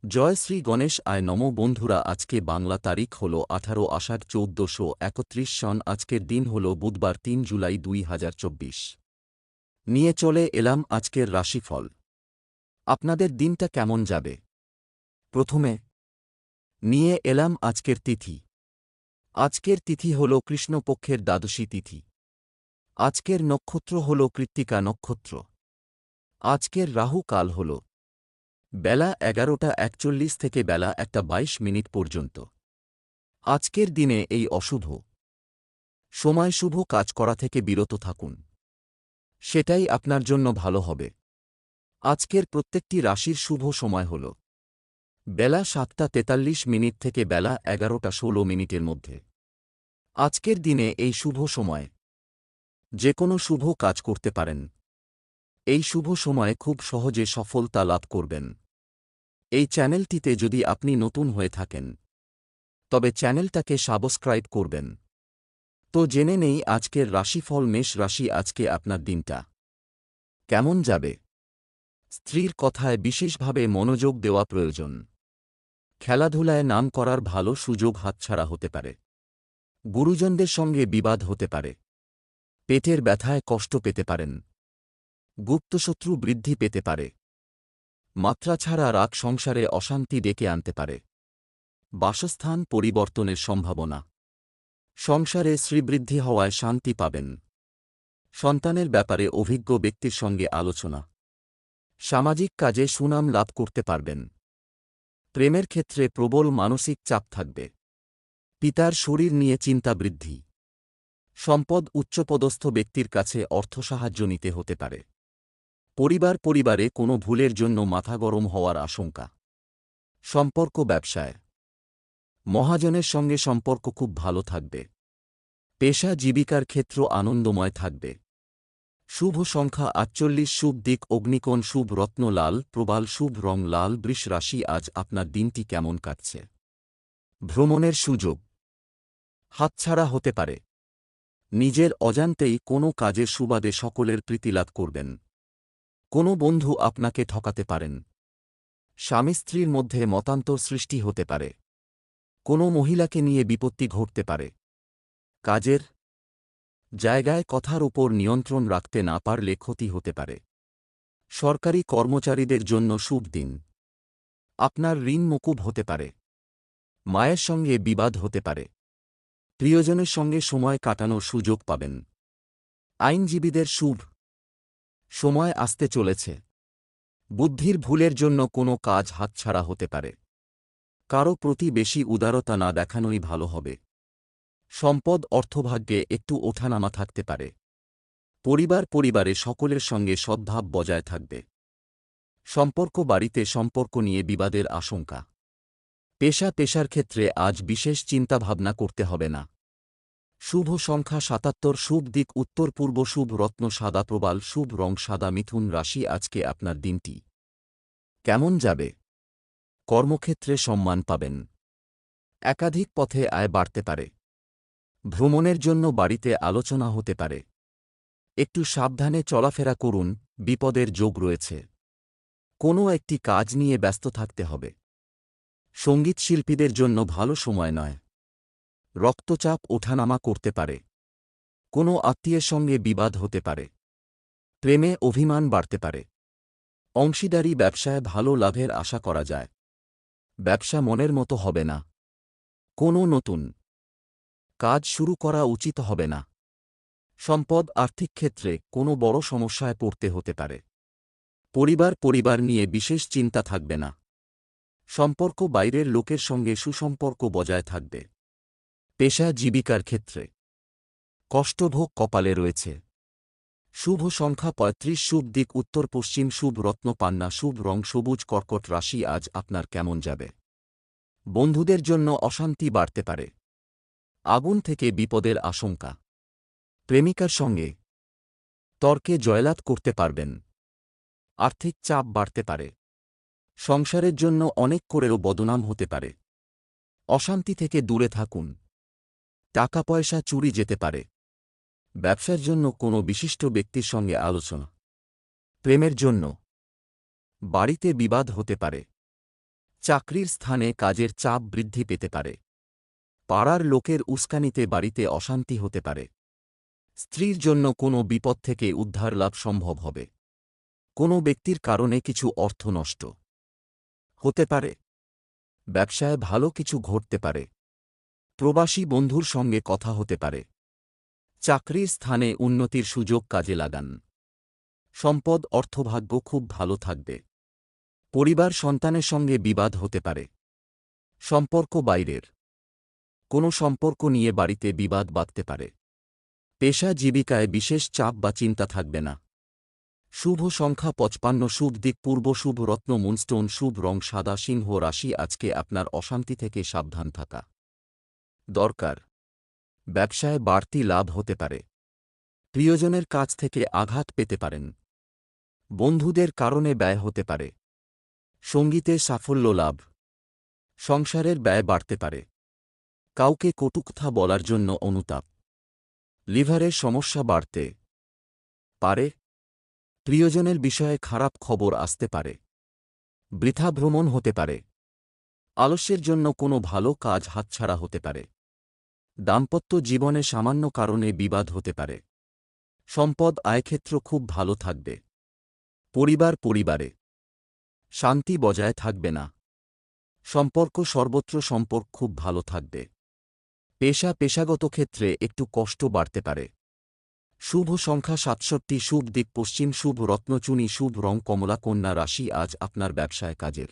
জয় শ্রী গণেশ আয় নম বন্ধুরা, আজকে বাংলা তারিখ হল 18 আষাঢ় 1431 সন। আজকের দিন হল বুধবার 3 জুলাই 2024। নিয়ে চলে এলাম আজকের রাশিফল। আপনাদের দিনটা কেমন যাবে? প্রথমে নিয়ে এলাম আজকের তিথি। আজকের তিথি হল কৃষ্ণপক্ষের দ্বাদশী তিথি। আজকের নক্ষত্র হল কৃত্তিকা নক্ষত্র। আজকের রাহু কাল হল বেলা 11টা 41 থেকে বেলা 1টা 22 পর্যন্ত। আজকের দিনে এই অশুভ সময় শুভ কাজ করা থেকে বিরত থাকুন, সেটাই আপনার জন্য ভালো হবে। আজকের প্রত্যেকটি রাশির শুভ সময় হল বেলা 7টা 43 থেকে বেলা 11টা 16 মধ্যে। আজকের দিনে এই শুভ সময় যে কোনো শুভ কাজ করতে পারেন। এই শুভ সময়ে খুব সহজে সফলতা লাভ করবেন। এই চ্যানেলটিতে যদি আপনি নতুন হয়ে থাকেন তবে চ্যানেলটাকে সাবস্ক্রাইব করবেন। তো জেনে নেই আজকের রাশিফল। মেষ রাশি, আজকে আপনার দিনটা কেমন যাবে? স্ত্রীর কথায় বিশেষভাবে মনোযোগ দেওয়া প্রয়োজন। খেলাধুলায় নাম করার ভালো সুযোগ হাতছাড়া হতে পারে। গুরুজনদের সঙ্গে বিবাদ হতে পারে। পেটের ব্যথায় কষ্ট পেতে পারেন। গুপ্তশত্রু বৃদ্ধি পেতে পারে। মাত্রা ছাড়া রাগ সংসারে অশান্তি ডেকে আনতে পারে। বাসস্থান পরিবর্তনের সম্ভাবনা। সংসারে শ্রীবৃদ্ধি হওয়ায় শান্তি পাবেন। সন্তানের ব্যাপারে অভিজ্ঞ ব্যক্তির সঙ্গে আলোচনা। সামাজিক কাজে সুনাম লাভ করতে পারবেন। প্রেমের ক্ষেত্রে প্রবল মানসিক চাপ থাকবে। পিতার শরীর নিয়ে চিন্তা বৃদ্ধি। সম্পদ উচ্চপদস্থ ব্যক্তির কাছে অর্থসাহায্য নিতে হতে পারে। পরিবারে কোনো ভুলের জন্য মাথা গরম হওয়ার আশঙ্কা। সম্পর্ক ব্যবসায় মহাজনের সঙ্গে সম্পর্ক খুব ভালো থাকবে। পেশা জীবিকার ক্ষেত্র আনন্দময় থাকবে। শুভ সংখ্যা 48, শুভ দিক অগ্নিকোণ, শুভ রত্ন লাল, প্রবাল, শুভ রং লাল। বৃষ রাশি, আজ আপনার দিনটি কেমন কাটছে? ভ্রমণের সুযোগ হাতছাড়া হতে পারে। নিজের অজান্তেই কোনো কাজের সুবাদে সকলের প্রীতিলাভ করবেন। কোনো বন্ধু আপনাকে ঠকাতে পারেন। স্বামী স্ত্রীর মধ্যে মতান্তর সৃষ্টি হতে পারে। কোনো মহিলাকে নিয়ে বিপত্তি ঘটতে পারে। কাজের জায়গায় কথার উপর নিয়ন্ত্রণ রাখতে না পারলে ক্ষতি হতে পারে। সরকারি কর্মচারীদের জন্য শুভ দিন। আপনার ঋণ মকুব হতে পারে। মায়ের সঙ্গে বিবাদ হতে পারে। প্রিয়জনের সঙ্গে সময় কাটানোর সুযোগ পাবেন। আইনজীবীদের শুভ সময় আসতে চলেছে। বুদ্ধির ভুলের জন্য কোনো কাজ হাতছাড়া হতে পারে। কারো প্রতি বেশি উদারতা না দেখানোই ভালো হবে। সম্পদ অর্থভাগ্যে একটু ওঠানামা থাকতে পারে। পরিবারে সকলের সঙ্গে সদ্ভাব বজায় থাকবে। সম্পর্ক বাড়িতে সম্পর্ক নিয়ে বিবাদের আশঙ্কা। পেশার ক্ষেত্রে আজ বিশেষ চিন্তাভাবনা করতে হবে না। শুভ সংখ্যা 77, শুভ দিক উত্তর পূর্ব, শুভ রত্ন সাদা, প্রবাল, শুভ রং সাদা। মিথুন রাশি, আজকে আপনার দিনটি কেমন যাবে? কর্মক্ষেত্রে সম্মান পাবেন। একাধিক পথে আয় বাড়তে পারে। ভ্রমণের জন্য বাড়িতে আলোচনা হতে পারে। একটু সাবধানে চলাফেরা করুন, বিপদের যোগ রয়েছে। কোনো একটি কাজ নিয়ে ব্যস্ত থাকতে হবে। সঙ্গীত শিল্পীদের জন্য ভালো সময় নয়। রক্তচাপ ওঠানামা করতে পারে। কোনো আত্মীয়ের সঙ্গে বিবাদ হতে পারে। প্রেমে অভিমান বাড়তে পারে। অংশীদারি ব্যবসায় ভালো লাভের আশা করা যায়। ব্যবসা মনের মতো হবে না। কোনো নতুন কাজ শুরু করা উচিত হবে না। সম্পদ আর্থিক ক্ষেত্রে কোনো বড় সমস্যায় পড়তে হতে পারে। পরিবার নিয়ে বিশেষ চিন্তা থাকবে না। সম্পর্ক বাইরের লোকের সঙ্গে সুসম্পর্ক বজায় থাকবে। পেশা জীবিকার ক্ষেত্রে কষ্টভোগ কপালে রয়েছে। শুভ সংখ্যা 35, শুভ দিক উত্তর পশ্চিম, শুভ রত্ন পান্না, শুভ রং সবুজ। কর্কট রাশি, আজ আপনার কেমন যাবে? বন্ধুদের জন্য অশান্তি বাড়তে পারে। আগুন থেকে বিপদের আশঙ্কা। প্রেমিকার সঙ্গে তর্কে জয়লাভ করতে পারবেন। আর্থিক চাপ বাড়তে পারে। সংসারের জন্য অনেক করেও বদনাম হতে পারে। অশান্তি থেকে দূরে থাকুন। টাকা পয়সা চুরি যেতে পারে। ব্যবসার জন্য কোনো বিশিষ্ট ব্যক্তির সঙ্গে আলোচনা। প্রেমের জন্য বাড়িতে বিবাদ হতে পারে। চাকরির স্থানে কাজের চাপ বৃদ্ধি পেতে পারে। পাড়ার লোকের উস্কানিতে বাড়িতে অশান্তি হতে পারে। স্ত্রীর জন্য কোনো বিপদ থেকে উদ্ধার লাভ সম্ভব হবে। কোনো ব্যক্তির কারণে কিছু অর্থ নষ্ট হতে পারে। ব্যবসায় ভালো কিছু ঘটতে পারে। প্রবাসী বন্ধুর সঙ্গে কথা হতে পারে। চাকরির স্থানে উন্নতির সুযোগ কাজে লাগান। সম্পদ অর্থভাগ্য খুব ভালো থাকবে। পরিবার সন্তানের সঙ্গে বিবাদ হতে পারে। সম্পর্ক বাইরের কোনো সম্পর্ক নিয়ে বাড়িতে বিবাদ বাধতে পারে। পেশা জীবিকায় বিশেষ চাপ বা চিন্তা থাকবে না। শুভ সংখ্যা 55, শুভ দিক পূর্ব, শুভ রত্ন মুনস্টোন, শুভ রং সাদা। সিংহ রাশি, আজকে আপনার অশান্তি থেকে সাবধান থাকা দরকার। ব্যবসায় বাড়তি লাভ হতে পারে। প্রিয়জনের কাছ থেকে আঘাত পেতে পারেন। বন্ধুদের কারণে ব্যয় হতে পারে। সঙ্গীতে সাফল্য লাভ। সংসারের ব্যয় বাড়তে পারে। কাউকে কটুকথা বলার জন্য অনুতাপ। লিভারের সমস্যা বাড়তে পারে। প্রিয়জনের বিষয়ে খারাপ খবর আসতে পারে। বৃথা ভ্রমণ হতে পারে। আলস্যের জন্য কোনো ভালো কাজ হাতছাড়া হতে পারে। দাম্পত্য জীবনে সামান্য কারণে বিবাদ হতে পারে। সম্পদ আয়ক্ষেত্র খুব ভালো থাকবে। পরিবারে শান্তি বজায় থাকবে না। সম্পর্ক সর্বত্র সম্পর্ক খুব ভালো থাকবে। পেশাগত ক্ষেত্রে একটু কষ্ট বাড়তে পারে। শুভ সংখ্যা 67, শুভ দিক পশ্চিম, শুভ রত্নচুনি, শুভ রং কমলা। কন্যা রাশি, আজ আপনার ব্যবসায় কাজের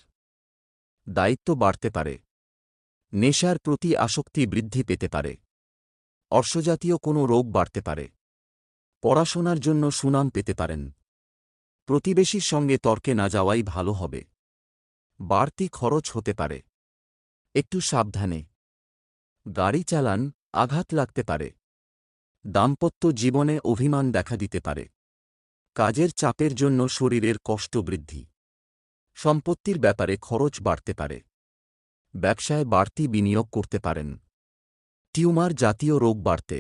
দায়িত্ব বাড়তে পারে। নেশার প্রতি আসক্তি বৃদ্ধি পেতে পারে। অর্শজাতীয় কোনো রোগ বাড়তে পারে। পড়াশোনার জন্য সুনাম পেতে পারেন। প্রতিবেশীর সঙ্গে তর্কে না যাওয়াই ভালো হবে। বাড়তি খরচ হতে পারে। একটু সাবধানে গাড়ি চালান, আঘাত লাগতে পারে। দাম্পত্য জীবনে অভিমান দেখা দিতে পারে। কাজের চাপের জন্য শরীরের কষ্ট বৃদ্ধি। সম্পত্তির ব্যাপারে খরচ বাড়তে পারে। ব্যবসায় বাড়তি বিনিয়োগ করতে পারেন। টিউমার জাতীয় রোগ বাড়তে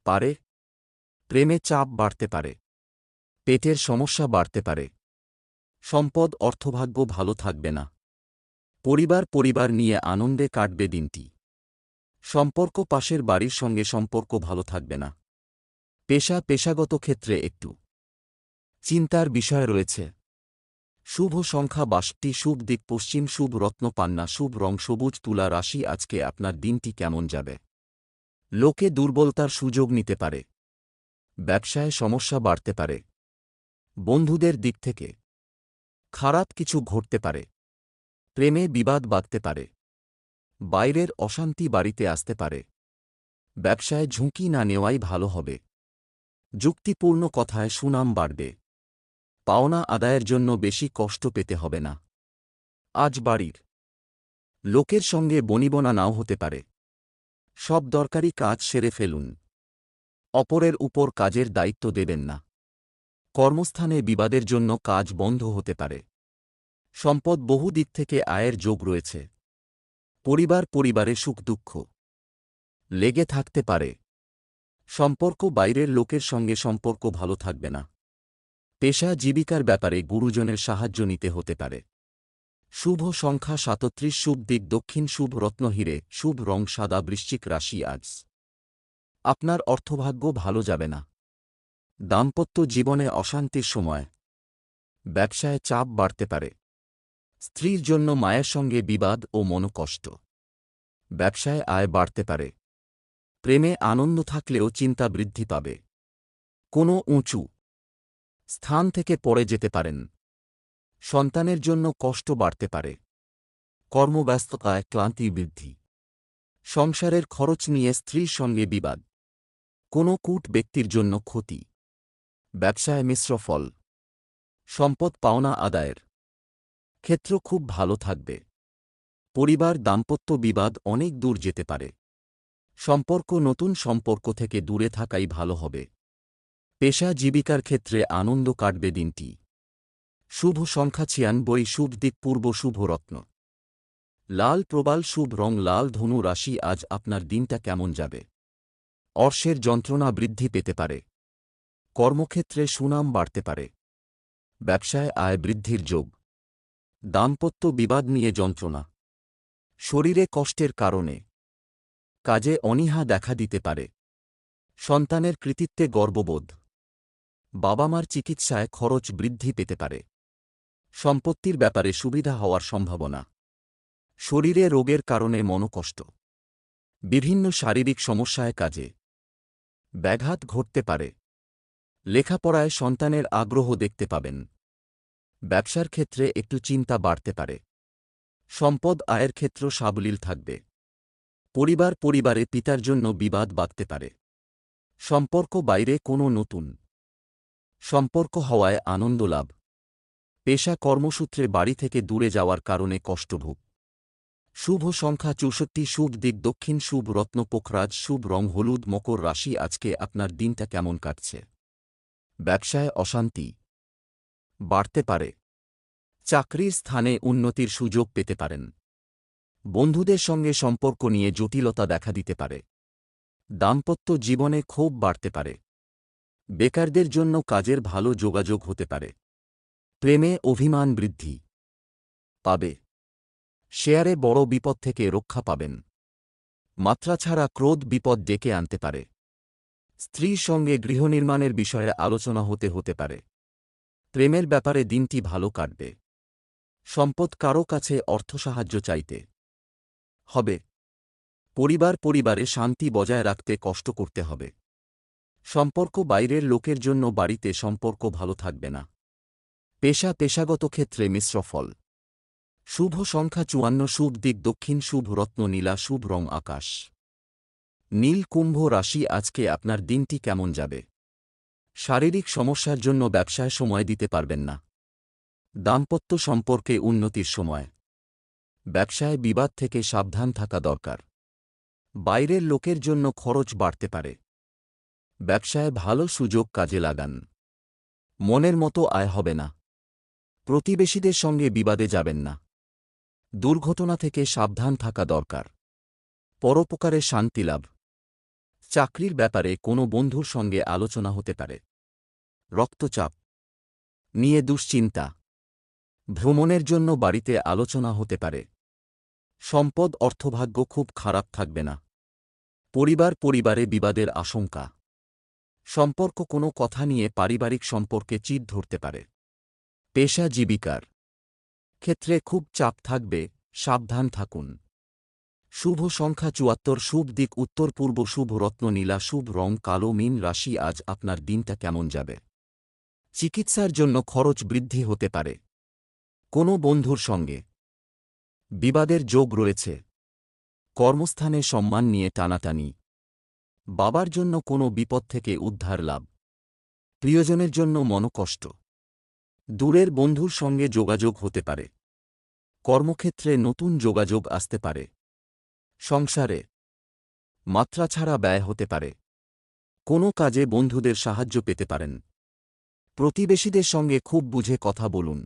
পারে। প্রেমে চাপ বাড়তে পারে। পেটের সমস্যা বাড়তে পারে। সম্পদ অর্থভাগ্য ভালো থাকবে না। পরিবার নিয়ে আনন্দে কাটবে দিনটি। সম্পর্ক পাশের বাড়ির সঙ্গে সম্পর্ক ভালো থাকবে না। পেশাগত ক্ষেত্রে একটু চিন্তার বিষয় রয়েছে। শুভ সংখ্যা 62, শুভ দিক পশ্চিম, শুভ রত্ন পান্না, শুভ রং সবুজ। তুলা রাশি, আজকে আপনার দিনটি কেমন যাবে? লোকে দুর্বলতার সুযোগ নিতে পারে। ব্যবসায় সমস্যা বাড়তে পারে। বন্ধুদের দিক থেকে খারাপ কিছু ঘটতে পারে। প্রেমে বিবাদ বাধতে পারে। বাইরের অশান্তি বাড়িতে আসতে পারে। ব্যবসায় ঝুঁকি না নেওয়াই ভালো হবে। যুক্তিপূর্ণ কথায় সুনাম বাড়বে। পাওনা আদায়ের জন্য বেশি কষ্ট পেতে হবে না। আজ বাড়ির লোকের সঙ্গে বনিবনা নাও হতে পারে। সব দরকারি কাজ সেরে ফেলুন। অপরের উপর কাজের দায়িত্ব দেবেন না। কর্মস্থানে বিবাদের জন্য কাজ বন্ধ হতে পারে। সম্পদ বহু দিক থেকে আয়ের যোগ রয়েছে। পরিবারে সুখ দুঃখ লেগে থাকতে পারে। সম্পর্ক বাইরের লোকের সঙ্গে সম্পর্ক ভালো থাকবে না। পেশা জীবিকার ব্যাপারে গুরুজনের সাহায্য নিতে হতে পারে। শুভ সংখ্যা 37, শুভ দিক দক্ষিণ, শুভ রত্ন হিরে, শুভ রং সাদা। বৃশ্চিক রাশি, আজ আপনার অর্থভাগ্য ভালো যাবে না। দাম্পত্য জীবনে অশান্তির সময়। ব্যবসায় চাপ বাড়তে পারে। স্ত্রীর জন্য মায়ের সঙ্গে বিবাদ ও মনোকষ্ট। ব্যবসায় আয় বাড়তে পারে। প্রেমে আনন্দ থাকলেও চিন্তা বৃদ্ধি পাবে। কোনো উঁচু স্থান থেকে পড়ে যেতে পারেন। সন্তানের জন্য কষ্ট বাড়তে পারে। কর্মব্যস্ততায় ক্লান্তি বৃদ্ধি। সংসারের খরচ নিয়ে স্ত্রীর সঙ্গে বিবাদ। কোনো কূট ব্যক্তির জন্য ক্ষতি। ব্যবসায় মিশ্র ফল। সম্পদ পাওনা আদায়ের ক্ষেত্র খুব ভালো থাকবে। দাম্পত্য বিবাদ অনেক দূর যেতে পারে। নতুন সম্পর্ক থেকে দূরে থাকাই ভালো হবে। পেশা জীবিকার ক্ষেত্রে আনন্দ কাটবে দিনটি। শুভ সংখ্যা 96, শুভ দিক পূর্ব, শুভ রত্ন লাল প্রবাল, শুভ রং লাল। ধনু রাশি, আজ আপনার দিনটা কেমন যাবে? অর্শের যন্ত্রণা বৃদ্ধি পেতে পারে। কর্মক্ষেত্রে সুনাম বাড়তে পারে। ব্যবসায় আয় বৃদ্ধির যোগ। দাম্পত্য বিবাদ নিয়ে যন্ত্রণা, শরীরে কষ্টের কারণে কাজে অনীহা দেখা দিতে পারে, সন্তানের কৃতিত্বে গর্ববোধ, বাবা মার চিকিৎসায় খরচ বৃদ্ধি পেতে পারে, সম্পত্তির ব্যাপারে সুবিধা হওয়ার সম্ভাবনা, শরীরে রোগের কারণে মনোকষ্ট, বিভিন্ন শারীরিক সমস্যায় কাজে ব্যাঘাত ঘটতে পারে, লেখাপড়ায় সন্তানের আগ্রহ দেখতে পাবেন, ব্যবসার ক্ষেত্রে একটু চিন্তা বাড়তে পারে, সম্পদ আয়ের ক্ষেত্র সাবলীল থাকবে, পরিবারে পিতার জন্য বিবাদ বাধতে পারে, সম্পর্ক বাইরে কোনো নতুন সম্পর্ক হওয়ায় আনন্দ লাভ, পেশা কর্মসূত্রে বাড়ি থেকে দূরে যাওয়ার কারণে কষ্টভোগ। শুভ সংখ্যা 64, শুভ দিক দক্ষিণ, শুভ রত্ন পোখরাজ, শুভ রং হলুদ। মকর রাশি, আজকে আপনার দিনটা কেমন কাটছে? ব্যবসায় অশান্তি বাড়তে পারে, চাকরির স্থানে উন্নতির সুযোগ পেতে পারেন, বন্ধুদের সঙ্গে সম্পর্ক নিয়ে জটিলতা দেখা দিতে পারে, দাম্পত্য জীবনে ক্ষোভ বাড়তে পারে, বেকারদের জন্য কাজের ভালো যোগাযোগ হতে পারে, প্রেমে অভিমান বৃদ্ধি পাবে, শেয়ারে বড় বিপদ থেকে রক্ষা পাবেন, মাত্রা ছাড়া ক্রোধ বিপদ ডেকে আনতে পারে, স্ত্রীর সঙ্গে গৃহনির্মাণের বিষয়ে আলোচনা হতে পারে, প্রেমের ব্যাপারে দিনটি ভালো কাটবে, সম্পদ কারো কাছে অর্থ সাহায্য চাইতে হবে, পরিবারে শান্তি বজায় রাখতে কষ্ট করতে হবে, সম্পর্ক বাইরের লোকের জন্য বাড়িতে সম্পর্ক ভালো থাকবে না, পেশাগত ক্ষেত্রে মিশ্র ফল। শুভ সংখ্যা 54, শুভ দিক দক্ষিণ, শুভ রত্ন নীলা, শুভ রং আকাশ নীল। কুম্ভ রাশি, আজকে আপনার দিনটি কেমন যাবে? শারীরিক সমস্যার জন্য ব্যবসায় সময় দিতে পারবেন না, দাম্পত্য সম্পর্কে উন্নতির সময়, ব্যবসায় বিবাদ থেকে সাবধান থাকা দরকার, বাইরের লোকের জন্য খরচ বাড়তে পারে, ব্যবসায় ভালো সুযোগ কাজে লাগান, মনের মতো আয় হবে না, প্রতিবেশীদের সঙ্গে বিবাদে যাবেন না, দুর্ঘটনা থেকে সাবধান থাকা দরকার, পরোপকারে শান্তি লাভ, চাকরির ব্যাপারে কোনো বন্ধুর সঙ্গে আলোচনা হতে পারে, রক্তচাপ নিয়ে দুশ্চিন্তা, ভ্রমণের জন্য বাড়িতে আলোচনা হতে পারে, সম্পদ অর্থভাগ্য খুব খারাপ থাকবে না, পরিবারে বিবাদের আশঙ্কা, সম্পর্ক কোনো কথা নিয়ে পারিবারিক সম্পর্কে চিড় ধরতে পারে, পেশা জীবিকার ক্ষেত্রে খুব চাপ থাকবে, সাবধান থাকুন। শুভ সংখ্যা 74, শুভ দিক উত্তর পূর্ব, শুভ রত্ন নীলা, শুভ রং কালো। মীন রাশি, আজ আপনার দিনটা কেমন যাবে? চিকিৎসার জন্য খরচ বৃদ্ধি হতে পারে, কোনো বন্ধুর সঙ্গে বিবাদের যোগ রয়েছে, কর্মস্থানে সম্মান নিয়ে টানাটানি, বাবার জন্য কোনো বিপদ থেকে উদ্ধার লাভ, প্রিয়জনের জন্য মনোকষ্ট, দূরের বন্ধুর সঙ্গে যোগাযোগ হতে পারে, কর্মক্ষেত্রে নতুন যোগাযোগ আসতে পারে, সংসারে মাত্রা ছাড়া ব্যয় হতে পারে, কোনো কাজে বন্ধুদের সাহায্য পেতে পারেন, প্রতিবেশীদের সঙ্গে খুব বুঝে কথা বলুন,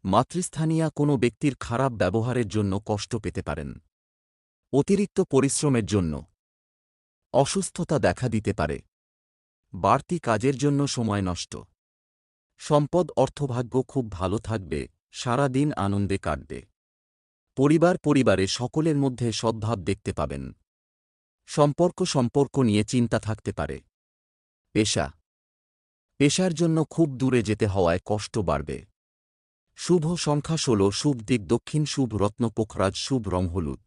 মাতৃস্থানীয় কোনো ব্যক্তির খারাপ ব্যবহারের জন্য কষ্ট পেতে পারেন, অতিরিক্ত পরিশ্রমের জন্য অসুস্থতা দেখা দিতে পারে, বাড়তি কাজের জন্য সময় নষ্ট, সম্পদ অর্থভাগ্য খুব ভালো থাকবে, সারা দিন আনন্দে কাটবে, পরিবারে সকলের মধ্যে সদ্ভাব দেখতে পাবেন, সম্পর্ক নিয়ে চিন্তা থাকতে পারে, পেশার জন্য খুব দূরে যেতে হওয়ায় কষ্ট বাড়বে। শুভ সংখ্যা 16, শুভ দিক দক্ষিণ, শুভ রত্ন পোখরাজ, শুভ রং হলুদ।